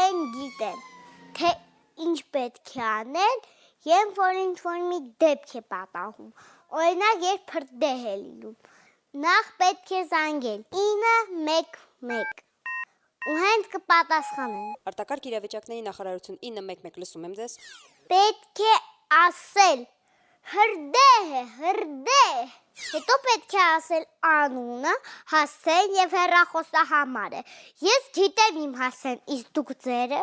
արդեն գիտեմ, թե ինչ պետք է անել, երբ որ ինչ-որ մի դեպք է պատահում, օրինակ երբ հրդեհ է լինում, նախ պետք է զանգել 911 ու հենց կպատասխանեն։ Արտակարգ իրավիճակների նախարարություն 911 լսում եմ ձեզ։ Պետք է ասել հրդեհ է, հրդեհ։ Հետո պետք է ասել անունը, հասցեն եւ հեռախոսահամարը։ Ես գիտեմ իմ հասցեն, իսկ դուք ձերը։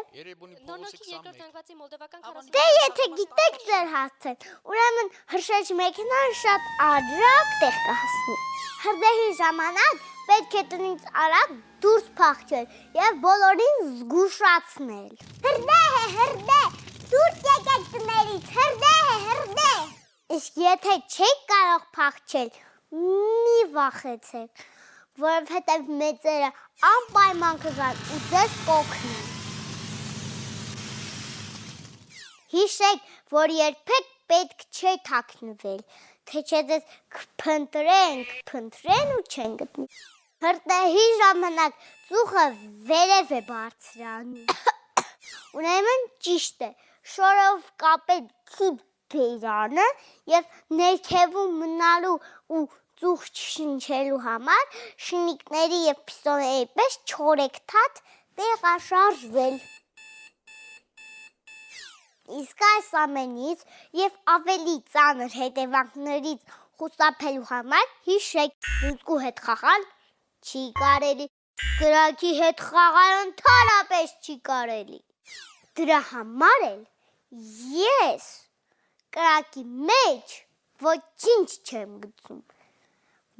Նորնոքի երկրորդ զանգվածի մոլդովական 40 Դե եթե գիտեք ձեր հասցեն, ուրեմն հրշեջ մեքենան շատ արագ տեղ կհասնի։ Հրդեհի ժամանակ պետք է տնից արագ դուրս փախչել եւ բոլորին զգուշացնել։ Հրդեհ է, հրդեհ, դուրս եկեք տներից, հրդեհ է, հրդեհ։ Իսկ եթե չեք կարող փախչել, մի վախեցեք, որովհետեւ մեծերը անպայման կգան ու ձեզ կօգնեն։ Հիշեք, որ երբեք պետք չէ թաքնվել, թե չէ ձեզ կփնտրեն ու չեն գտնի։ Հրդեհի ժամանակ ծուխը վերև է բարձրանում։ Ուրեմն ճիշտ է, շորով կապել քիթ բերանը եւ ներքևում մնալու ու ծուխ չշնչելու համար շնիկների եւ պիստոլների պես չորեքթաթ տեղաշարժվել։ Իսկ այս ամենից եւ ավելի ծանր հետևանքներից խուսափելու համար հիշեք, լուցկու հետ խաղալ չի կարելի, կրակի հետ խաղալ ընդհանրապես չի կարելի։ Դրա համար էլ ես կրակի մեջ ոչինչ չեմ գցում։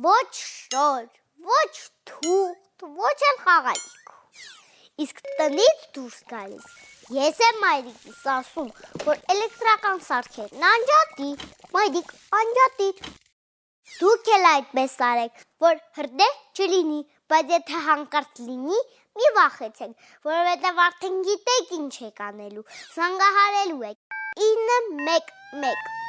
Ոչ շոր, ոչ թուղթ, ոչ էլ խաղալիք։ Իսկ տնից դուրս գալիս ես եմ մայրիկիս ասում, որ էլեկտրական սարքերն անջատի, մայրիկ անջատիր։ Դուք էլ այդպես արեք, որ հրդեհ չլինի, բայց եթե հանկարծ լինի, մի վախեցեք, որովհետև արդեն գիտեք ինչ եք անելու, զանգահարելու եք 911